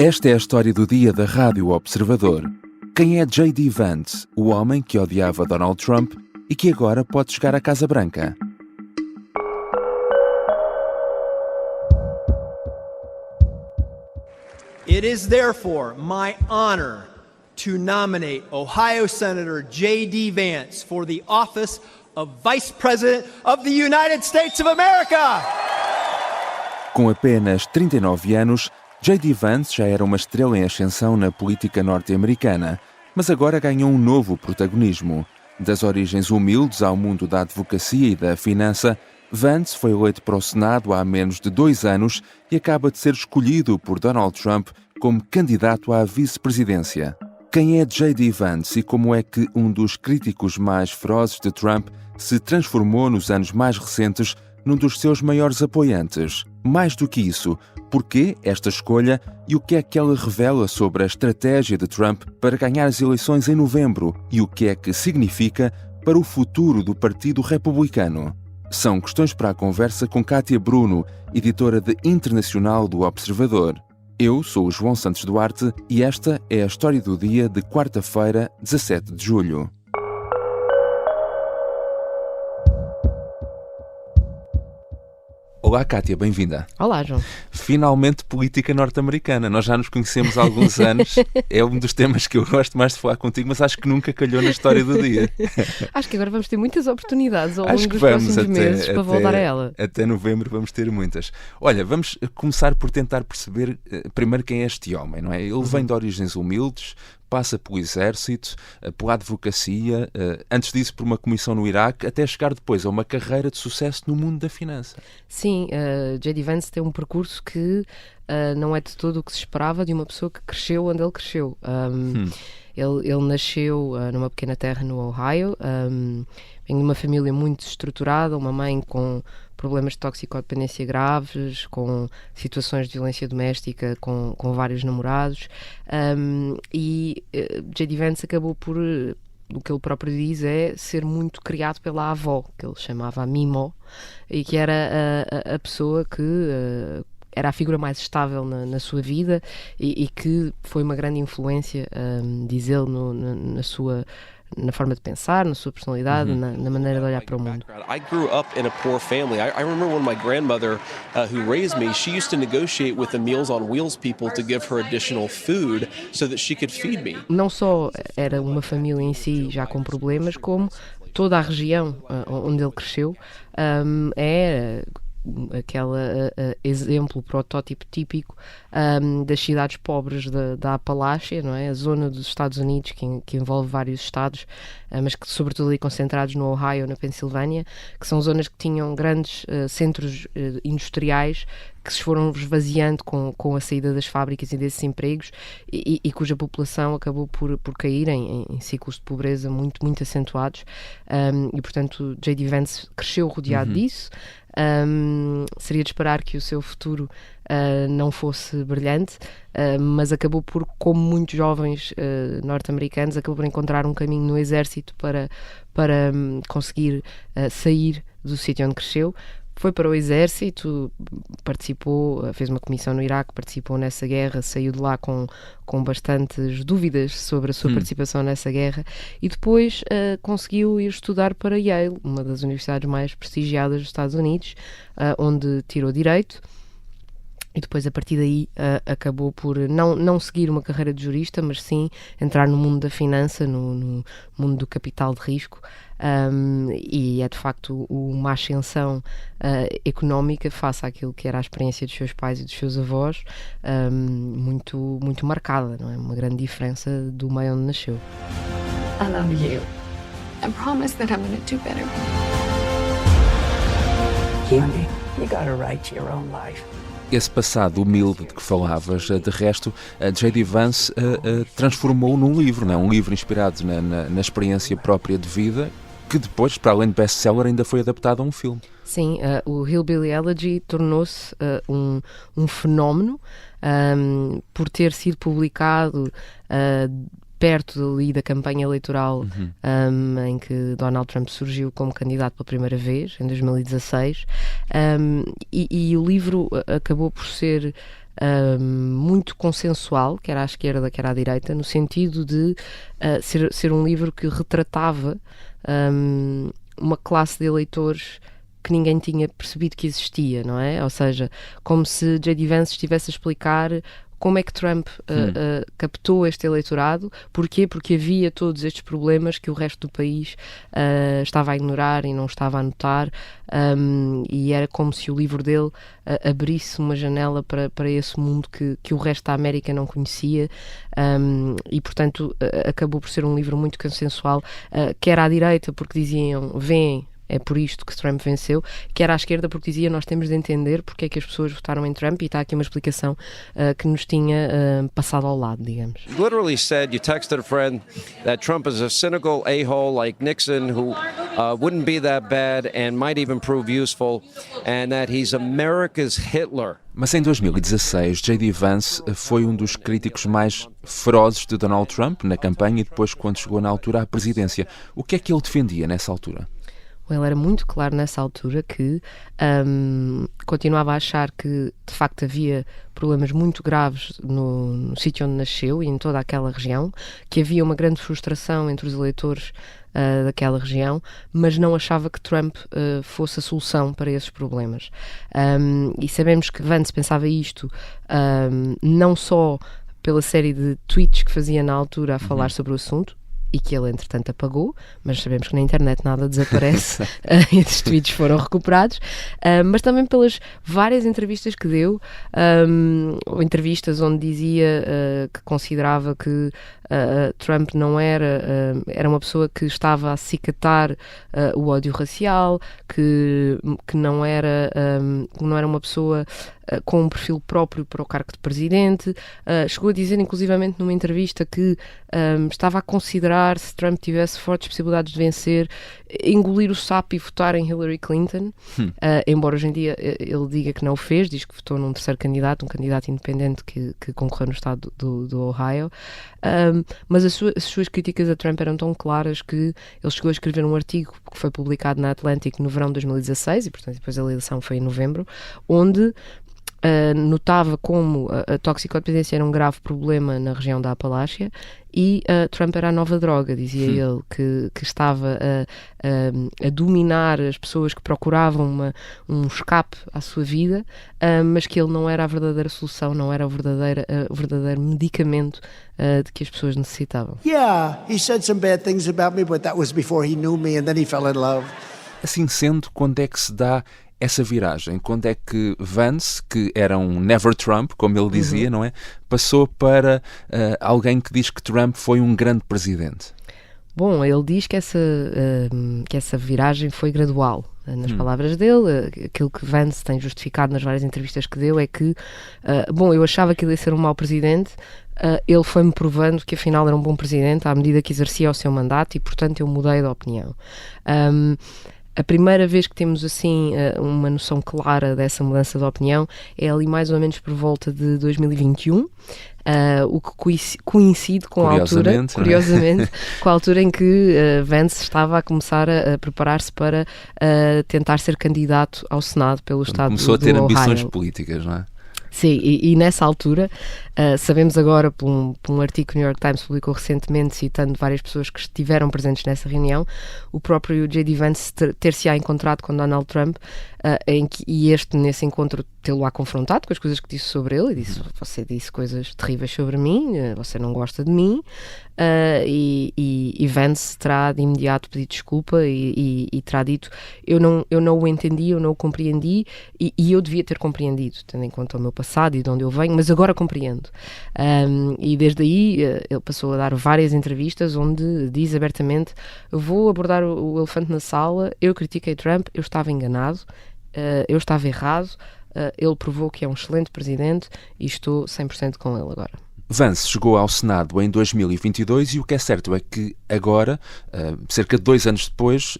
Esta é a história do dia da Rádio Observador. Quem é J.D. Vance, o homem que odiava Donald Trump e que agora pode chegar à Casa Branca? It is therefore my honor to nominate Ohio Senator J.D. Vance for the office of Vice President of the United States of America. Com apenas 39 anos, J.D. Vance já era uma estrela em ascensão na política norte-americana, mas agora ganhou um novo protagonismo. Das origens humildes ao mundo da advocacia e da finança, Vance foi eleito para o Senado há menos de 2 anos e acaba de ser escolhido por Donald Trump como candidato à vice-presidência. Quem é J.D. Vance e como é que um dos críticos mais ferozes de Trump se transformou nos anos mais recentes num dos seus maiores apoiantes? Mais do que isso, porquê esta escolha e o que é que ela revela sobre a estratégia de Trump para ganhar as eleições em novembro e o que é que significa para o futuro do Partido Republicano? São questões para a conversa com Kátia Bruno, editora de Internacional do Observador. Eu sou o João Santos Duarte e esta é a história do dia de quarta-feira, 17 de julho. Olá, Kátia, bem-vinda. Olá, João. Finalmente política norte-americana. Nós já nos conhecemos há alguns anos. É um dos temas que eu gosto mais de falar contigo, mas acho que nunca calhou na história do dia. Acho que agora vamos ter muitas oportunidades ao longo dos próximos meses para voltar a ela. Até novembro vamos ter muitas. Olha, vamos começar por tentar perceber primeiro quem é este homem, não é? Ele vem de origens humildes, passa pelo exército, pela advocacia, antes disso por uma comissão no Iraque, até chegar depois a uma carreira de sucesso no mundo da finança. Sim, J.D. Vance tem um percurso que não é de todo o que se esperava de uma pessoa que cresceu onde ele cresceu. Ele nasceu numa pequena terra no Ohio, vem de uma família muito estruturada, uma mãe com problemas de toxicodependência graves, com situações de violência doméstica, com vários namorados, e J.D. Vance acabou por, o que ele próprio diz, é ser muito criado pela avó, que ele chamava a Mimo, e que era a pessoa que era a figura mais estável na sua vida e que foi uma grande influência, diz ele, na forma de pensar, na sua personalidade, na maneira de olhar para o mundo. I grew up in a poor family. I remember when my grandmother, who raised me, she used to negotiate with the Meals on Wheels people to give her additional food so that she could feed me. Não só era uma família em si já com problemas, como toda a região onde ele cresceu é aquele exemplo, protótipo típico das cidades pobres da Apalácia, não é? A zona dos Estados Unidos que envolve vários estados, mas que sobretudo ali concentrados no Ohio, na Pensilvânia, que são zonas que tinham grandes centros industriais que se foram esvaziando com a saída das fábricas e desses empregos e cuja população acabou por cair em ciclos de pobreza muito, muito acentuados, e portanto J.D. Vance cresceu rodeado disso. Seria de esperar que o seu futuro não fosse brilhante, mas acabou por, como muitos jovens norte-americanos, acabou por encontrar um caminho no exército para conseguir sair do sítio onde cresceu. Foi para o exército, participou, fez uma comissão no Iraque, participou nessa guerra, saiu de lá com bastantes dúvidas sobre a sua participação nessa guerra e depois conseguiu ir estudar para Yale, uma das universidades mais prestigiadas dos Estados Unidos, onde tirou Direito. E depois, a partir daí, acabou por não seguir uma carreira de jurista, mas sim entrar no mundo da finança, no mundo do capital de risco, e é de facto uma ascensão económica face àquilo que era a experiência dos seus pais e dos seus avós, muito, muito marcada, não é? Uma grande diferença do meio onde nasceu. I love you. I promise that I'm going to do better. Honey, you got to write your own life. Esse passado humilde de que falavas, de resto, a J.D. Vance transformou num livro, não é? Um livro inspirado na experiência própria de vida, que depois, para além de best-seller, ainda foi adaptado a um filme. Sim, o Hillbilly Elegy tornou-se um fenómeno por ter sido publicado perto ali da campanha eleitoral em que Donald Trump surgiu como candidato pela primeira vez, em 2016, e o livro acabou por ser muito consensual, quer à esquerda, quer à direita, no sentido de ser um livro que retratava uma classe de eleitores que ninguém tinha percebido que existia, não é? Ou seja, como se J.D. Vance estivesse a explicar como é que Trump captou este eleitorado. Porquê? Porque havia todos estes problemas que o resto do país estava a ignorar e não estava a notar, e era como se o livro dele abrisse uma janela para esse mundo que o resto da América não conhecia, e portanto acabou por ser um livro muito consensual, quer à direita porque diziam, veem, é por isto que Trump venceu, que era à esquerda porque dizia nós temos de entender porque é que as pessoas votaram em Trump, e está aqui uma explicação que nos tinha passado ao lado, digamos. You literally said, you texted a friend that Trump is a cynical a-hole like Nixon who wouldn't be that bad and might even prove useful, and that he's America's Hitler. Mas em 2016, J.D. Vance foi um dos críticos mais ferozes de Donald Trump na campanha e depois quando chegou na altura à presidência. O que é que ele defendia nessa altura? Ele era muito claro nessa altura que continuava a achar que de facto havia problemas muito graves no sítio onde nasceu e em toda aquela região, que havia uma grande frustração entre os eleitores daquela região, mas não achava que Trump fosse a solução para esses problemas. E sabemos que Vance pensava isto não só pela série de tweets que fazia na altura a falar sobre o assunto, e que ele, entretanto, apagou, mas sabemos que na internet nada desaparece, esses tweets foram recuperados, mas também pelas várias entrevistas que deu, ou entrevistas onde dizia que considerava que Trump não era uma pessoa que estava a acicatar o ódio racial, que não era uma pessoa com um perfil próprio para o cargo de presidente. Chegou a dizer, inclusivamente, numa entrevista que estava a considerar, se Trump tivesse fortes possibilidades de vencer, engolir o sapo e votar em Hillary Clinton, embora hoje em dia ele diga que não o fez, diz que votou num terceiro candidato, um candidato independente que concorreu no estado do Ohio. Mas as suas críticas a Trump eram tão claras que ele chegou a escrever um artigo que foi publicado na Atlantic no verão de 2016, e portanto depois a eleição foi em novembro, onde notava como a toxicodependência era um grave problema na região da Apalácia e Trump era a nova droga, dizia ele, que estava a dominar as pessoas que procuravam um escape à sua vida, mas que ele não era a verdadeira solução, não era o verdadeiro medicamento de que as pessoas necessitavam. Yeah, he said some bad things about me, but that was before he knew me and then he fell in love. Assim sendo, quando é que se dá essa viragem? Quando é que Vance, que era um never Trump, como ele dizia, não é? Passou para alguém que diz que Trump foi um grande presidente? Bom, ele diz que essa viragem foi gradual. Nas palavras dele, aquilo que Vance tem justificado nas várias entrevistas que deu é que, eu achava que ele ia ser um mau presidente, ele foi-me provando que afinal era um bom presidente à medida que exercia o seu mandato e, portanto, eu mudei de opinião. A primeira vez que temos assim uma noção clara dessa mudança de opinião é ali mais ou menos por volta de 2021, o que coincide com a altura, curiosamente, com a altura em que Vance estava a começar a preparar-se para tentar ser candidato ao Senado pelo estado do Ohio. Começou a ter ambições políticas, não é? Sim, e nessa altura, sabemos agora por um artigo que o New York Times publicou recentemente, citando várias pessoas que estiveram presentes nessa reunião, o próprio J.D. Vance ter-se-á encontrado com Donald Trump, nesse encontro, tê-lo-á confrontado com as coisas que disse sobre ele, e disse, você disse coisas terríveis sobre mim, você não gosta de mim, e Vance terá de imediato pedido desculpa e terá dito, eu não o entendi, eu não o compreendi, e eu devia ter compreendido, tendo em conta o meu passado e de onde eu venho, mas agora compreendo. E desde aí ele passou a dar várias entrevistas onde diz abertamente, eu vou abordar o elefante na sala, eu critiquei Trump, eu estava enganado, eu estava errado, ele provou que é um excelente presidente e estou 100% com ele agora. Vance chegou ao Senado em 2022 e o que é certo é que agora, cerca de 2 anos depois,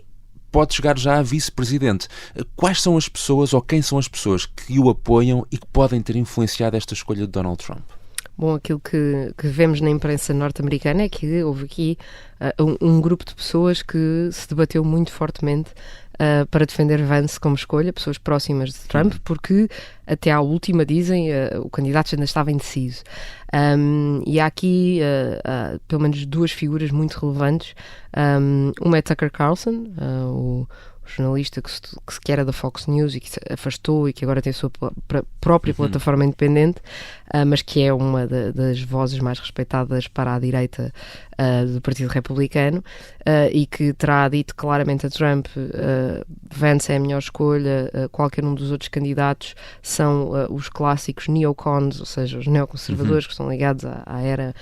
pode chegar já a vice-presidente. Quais são as pessoas ou quem são as pessoas que o apoiam e que podem ter influenciado esta escolha de Donald Trump? Bom, aquilo que vemos na imprensa norte-americana é que houve aqui um grupo de pessoas que se debateu muito fortemente para defender Vance como escolha, pessoas próximas de Trump, porque até à última, dizem, o candidato ainda estava indeciso. E há aqui pelo menos duas figuras muito relevantes. Uma é Tucker Carlson, o jornalista que era da Fox News e que se afastou e que agora tem a sua própria plataforma independente, mas que é uma das vozes mais respeitadas para a direita do Partido Republicano, e que terá dito claramente a Trump: Vance é a melhor escolha, qualquer um dos outros candidatos são os clássicos neocons, ou seja, os neoconservadores que estão ligados à era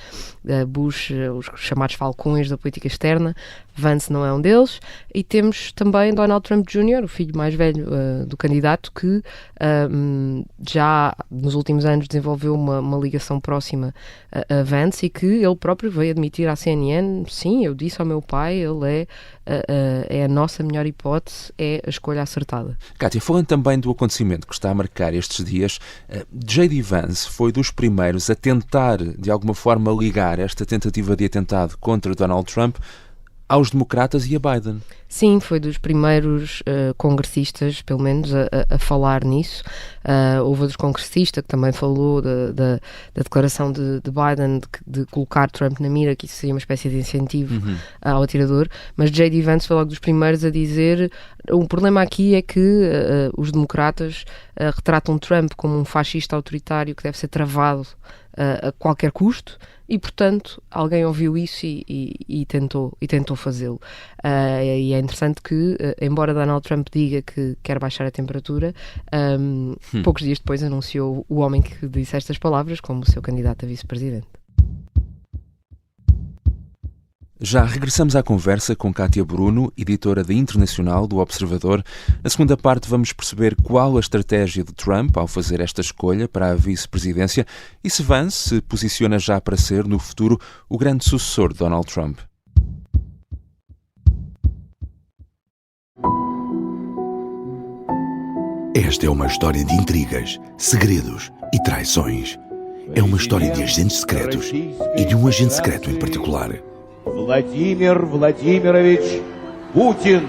Bush, os chamados falcões da política externa. Vance não é um deles. E temos também Donald Trump Jr., o filho mais velho do candidato, que já nos últimos anos desenvolveu uma ligação próxima a Vance, e que ele próprio veio admitir à CNN: sim, eu disse ao meu pai, ele é a nossa melhor hipótese, é a escolha acertada. Kátia, falando também do acontecimento que está a marcar estes dias, J.D. Vance foi dos primeiros a tentar, de alguma forma, ligar esta tentativa de atentado contra Donald Trump aos democratas e a Biden. Sim, foi dos primeiros congressistas, pelo menos, a falar nisso. Houve outro congressista que também falou da declaração de Biden de colocar Trump na mira, que isso seria uma espécie de incentivo ao atirador, mas J.D. Vance foi logo dos primeiros a dizer: o problema aqui é que os democratas retratam Trump como um fascista autoritário que deve ser travado a qualquer custo, e portanto alguém ouviu isso e tentou fazê-lo. E é interessante que, embora Donald Trump diga que quer baixar a temperatura, poucos dias depois anunciou o homem que disse estas palavras como seu candidato a vice-presidente. Já regressamos à conversa com Kátia Bruno, editora da Internacional do Observador. Na segunda parte vamos perceber qual a estratégia de Trump ao fazer esta escolha para a vice-presidência e se Vance se posiciona já para ser, no futuro, o grande sucessor de Donald Trump. Esta é uma história de intrigas, segredos e traições. É uma história de agentes secretos e de um agente secreto em particular. Vladimir Vladimirovich Putin.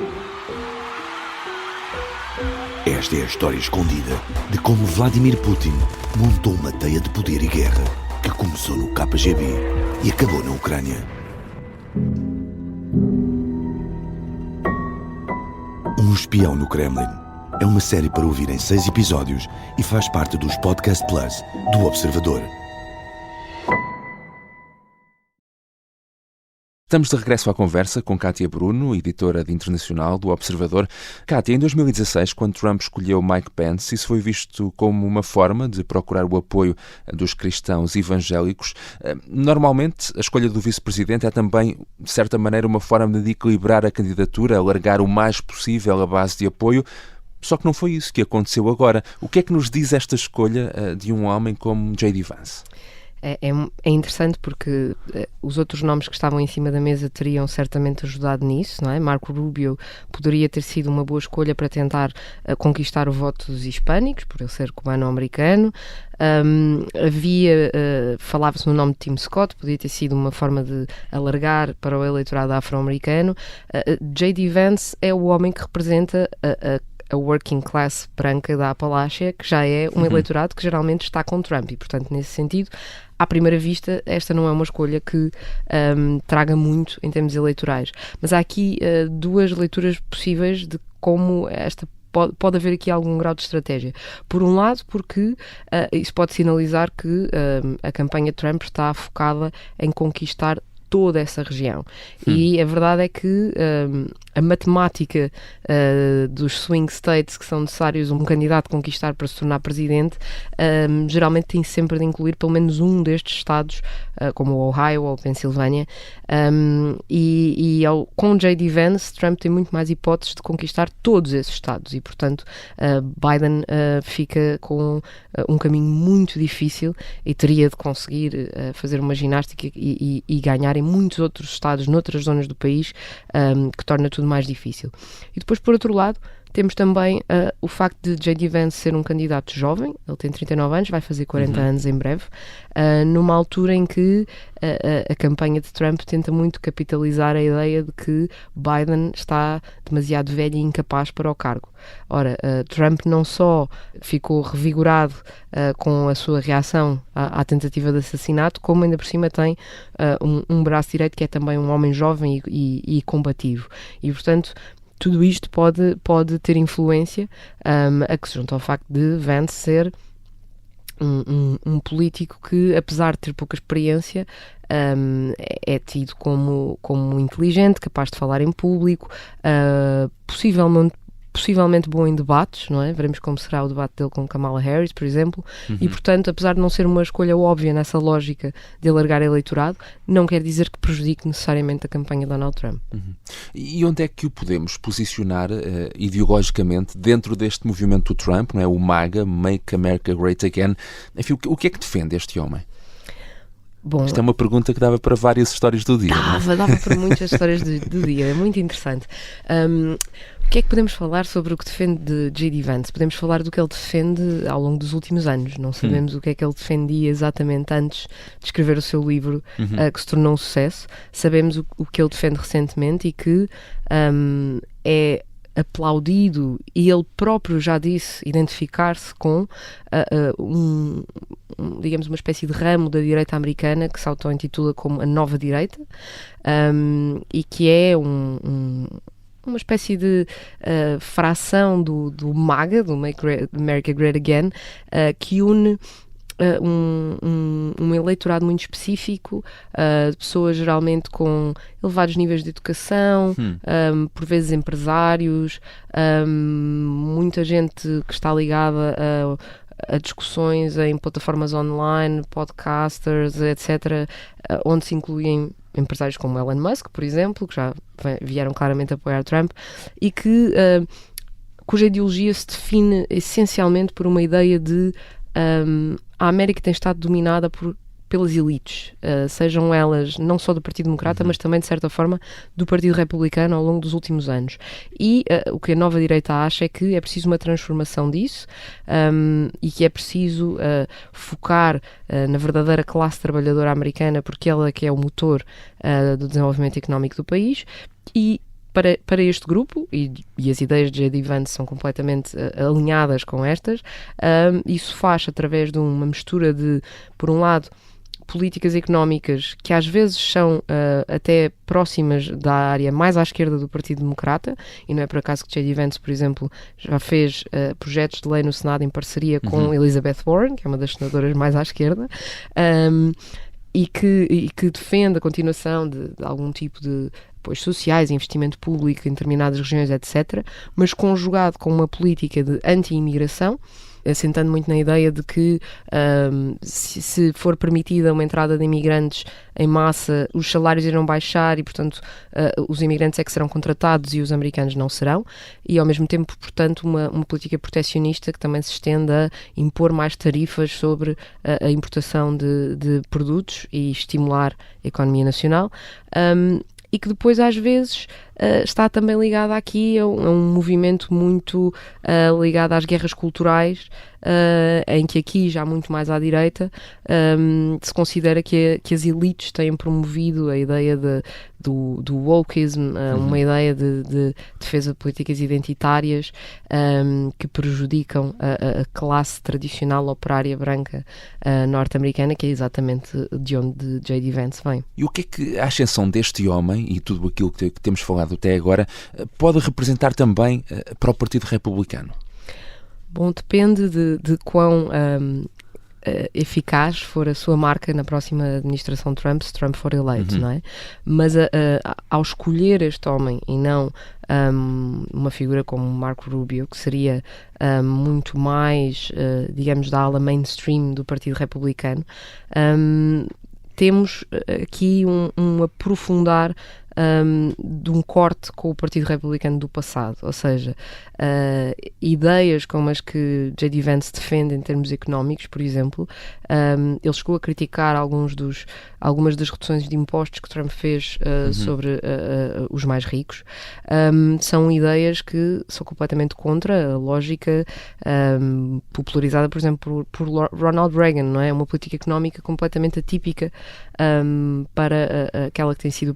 Esta é a história escondida de como Vladimir Putin montou uma teia de poder e guerra que começou no KGB e acabou na Ucrânia. Um espião no Kremlin é uma série para ouvir em 6 episódios e faz parte dos Podcast Plus do Observador. Estamos de regresso à conversa com Kátia Bruno, editora de Internacional do Observador. Kátia, em 2016, quando Trump escolheu Mike Pence, isso foi visto como uma forma de procurar o apoio dos cristãos evangélicos. Normalmente, a escolha do vice-presidente é também, de certa maneira, uma forma de equilibrar a candidatura, alargar o mais possível a base de apoio. Só que não foi isso que aconteceu agora. O que é que nos diz esta escolha de um homem como J.D. Vance? É interessante porque os outros nomes que estavam em cima da mesa teriam certamente ajudado nisso, não é? Marco Rubio poderia ter sido uma boa escolha para tentar conquistar o voto dos hispânicos, por ele ser cubano-americano. Falava-se no nome de Tim Scott, podia ter sido uma forma de alargar para o eleitorado afro-americano. J.D. Vance é o homem que representa a working class branca da Apalácia, que já é um eleitorado que geralmente está com Trump, e portanto, nesse sentido, à primeira vista, esta não é uma escolha que traga muito em termos eleitorais. Mas há aqui duas leituras possíveis de como esta pode haver aqui algum grau de estratégia. Por um lado, porque isso pode sinalizar que a campanha Trump está focada em conquistar toda essa região. E a verdade é que a matemática dos swing states que são necessários um candidato conquistar para se tornar presidente geralmente tem sempre de incluir pelo menos um destes estados, como o Ohio ou a Pensilvânia, com J.D. Vance, Trump tem muito mais hipóteses de conquistar todos esses estados e, portanto, Biden fica com um caminho muito difícil e teria de conseguir fazer uma ginástica e ganhar em muitos outros estados, noutras zonas do país, que torna tudo mais difícil. E depois, por outro lado, Temos também o facto de J.D. Vance ser um candidato jovem, ele tem 39 anos, vai fazer 40 anos em breve, numa altura em que a campanha de Trump tenta muito capitalizar a ideia de que Biden está demasiado velho e incapaz para o cargo. Ora, Trump não só ficou revigorado com a sua reação à tentativa de assassinato, como ainda por cima tem um braço direito que é também um homem jovem e combativo. E, portanto, tudo isto pode ter influência a que se junta ao facto de Vance ser um político que, apesar de ter pouca experiência, é tido como inteligente, capaz de falar em público, possivelmente bom em debates, não é? Veremos como será o debate dele com Kamala Harris, por exemplo, e, portanto, apesar de não ser uma escolha óbvia nessa lógica de alargar eleitorado, não quer dizer que prejudique necessariamente a campanha de Donald Trump. E onde é que o podemos posicionar ideologicamente dentro deste movimento do Trump, não é? O MAGA, Make America Great Again. Enfim, o que é que defende este homem? Bom, isto é uma pergunta que dava para várias histórias do dia. Dava para muitas histórias do dia, é muito interessante. O que é que podemos falar sobre o que defende de J.D. Vance? Podemos falar do que ele defende ao longo dos últimos anos. Não sabemos o que é que ele defendia exatamente antes de escrever o seu livro, que se tornou um sucesso. Sabemos o que ele defende recentemente e que é aplaudido, e ele próprio já disse identificar-se com digamos, uma espécie de ramo da direita americana que se auto-intitula como a nova direita, e que é uma espécie de fração do MAGA, do Make America Great Again, que une um eleitorado muito específico, de pessoas geralmente com elevados níveis de educação, por vezes empresários, muita gente que está ligada a discussões em plataformas online, podcasters, etc., onde se incluem empresários como Elon Musk, por exemplo, que já vieram claramente apoiar Trump, e cuja ideologia se define essencialmente por uma ideia de a América tem estado dominada pelas elites, sejam elas não só do Partido Democrata, mas também, de certa forma, do Partido Republicano ao longo dos últimos anos. E o que a nova direita acha é que é preciso uma transformação disso, e que é preciso focar na verdadeira classe trabalhadora americana, porque ela que é o motor do desenvolvimento económico do país. E para este grupo, e as ideias de J.D. Vance são completamente alinhadas com estas, isso faz através de uma mistura de, por um lado, políticas económicas que às vezes são até próximas da área mais à esquerda do Partido Democrata, e não é por acaso que J.D. Vance, por exemplo, já fez projetos de lei no Senado em parceria com Elizabeth Warren, que é uma das senadoras mais à esquerda, e que defende a continuação de algum tipo de apoios sociais, investimento público em determinadas regiões, etc., mas conjugado com uma política de anti-imigração, assentando muito na ideia de que se for permitida uma entrada de imigrantes em massa, os salários irão baixar e, portanto, os imigrantes é que serão contratados e os americanos não serão, e ao mesmo tempo, portanto, uma política protecionista que também se estende a impor mais tarifas sobre a importação de produtos e estimular a economia nacional, e que depois às vezes está também ligada aqui a um movimento muito ligado às guerras culturais, em que aqui, já muito mais à direita, se considera que as elites têm promovido a ideia do wokeism, uma ideia de defesa de políticas identitárias que prejudicam a classe tradicional operária branca norte-americana, que é exatamente de onde J.D. Vance vem. E o que é que a ascensão deste homem e tudo aquilo que temos falado até agora pode representar também para o Partido Republicano? Bom, depende de quão eficaz for a sua marca na próxima administração Trump, se Trump for eleito, não é? Mas ao escolher este homem e não uma figura como Marco Rubio, que seria muito mais, digamos, da ala mainstream do Partido Republicano, temos aqui um aprofundar de um corte com o Partido Republicano do passado, ou seja, ideias como as que J.D. Vance defende em termos económicos, por exemplo, ele chegou a criticar algumas das reduções de impostos que Trump fez sobre os mais ricos. São ideias que são completamente contra a lógica popularizada, por exemplo, por Ronald Reagan, não é? Uma política económica completamente atípica para aquela que tem sido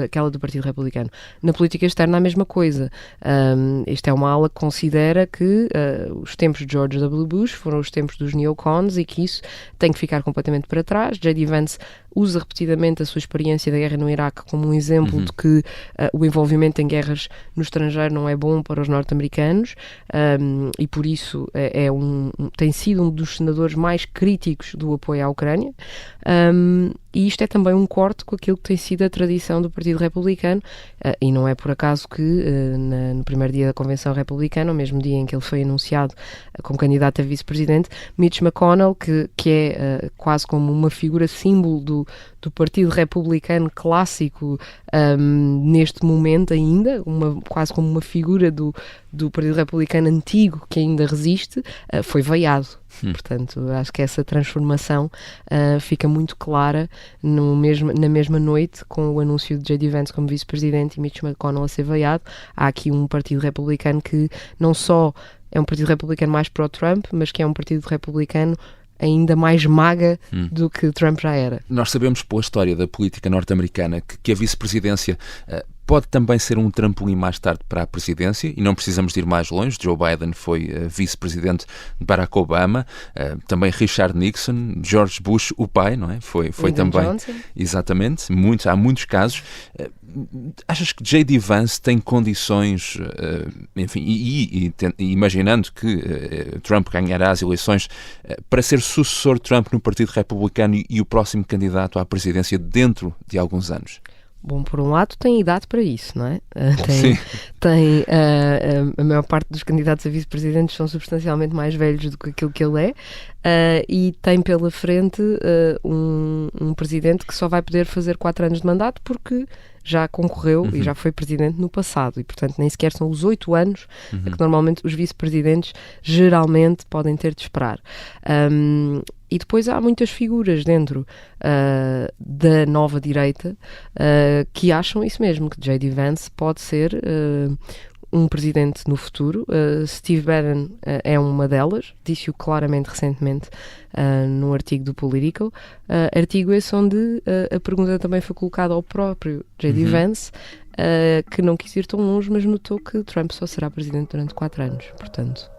aquela do Partido Republicano. Na política externa, a mesma coisa. Esta é uma ala que considera que os tempos de George W. Bush foram os tempos dos neocons e que isso tem que ficar completamente para trás. J.D. Vance usa repetidamente a sua experiência da guerra no Iraque como um exemplo de que o envolvimento em guerras no estrangeiro não é bom para os norte-americanos, e por isso tem sido um dos senadores mais críticos do apoio à Ucrânia, e isto é também um corte com aquilo que tem sido a tradição do Partido Republicano, e não é por acaso que no primeiro dia da Convenção Republicana, o mesmo dia em que ele foi anunciado como candidato a vice-presidente, Mitch McConnell, que é quase como uma figura símbolo do Partido Republicano clássico neste momento ainda, quase como uma figura do Partido Republicano antigo que ainda resiste, foi veiado. Portanto, acho que essa transformação fica muito clara na mesma noite com o anúncio de J.D. Vance como vice-presidente e Mitch McConnell a ser veiado. Há aqui um Partido Republicano que não só é um Partido Republicano mais pró-Trump, mas que é um Partido Republicano ainda mais maga do que Trump já era. Nós sabemos pela história da política norte-americana que a vice-presidência pode também ser um trampolim mais tarde para a presidência, e não precisamos de ir mais longe. Joe Biden foi vice-presidente de Barack Obama, também Richard Nixon, George Bush, o pai, não é? Foi também. Johnson. Exatamente, há muitos casos. Achas que J.D. Vance tem condições, enfim, e imaginando que Trump ganhará as eleições, para ser sucessor de Trump no Partido Republicano e o próximo candidato à presidência dentro de alguns anos? Bom, por um lado tem idade para isso, não é? A maior parte dos candidatos a vice-presidentes são substancialmente mais velhos do que aquilo que ele é, e tem pela frente um presidente que só vai poder fazer 4 anos de mandato porque já concorreu e já foi presidente no passado, e portanto nem sequer são os 8 anos que normalmente os vice-presidentes geralmente podem ter de esperar. E depois há muitas figuras dentro da nova direita que acham isso mesmo, que J.D. Vance pode ser um presidente no futuro. Steve Bannon é uma delas, disse-o claramente recentemente num artigo do Politico, artigo esse onde a pergunta também foi colocada ao próprio J.D. Vance, que não quis ir tão longe, mas notou que Trump só será presidente durante 4 anos, portanto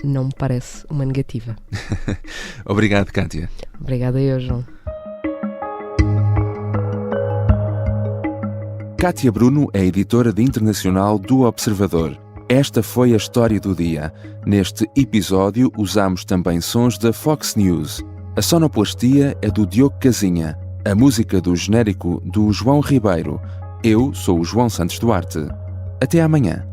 não me parece uma negativa. Obrigado, Kátia. Obrigada eu, João. Kátia Bruno é editora de internacional do Observador. Esta foi a história do dia. Neste episódio usamos também sons da Fox News. A sonoplastia é do Diogo Casinha. A música do genérico do João Ribeiro. Eu sou o João Santos Duarte. Até amanhã.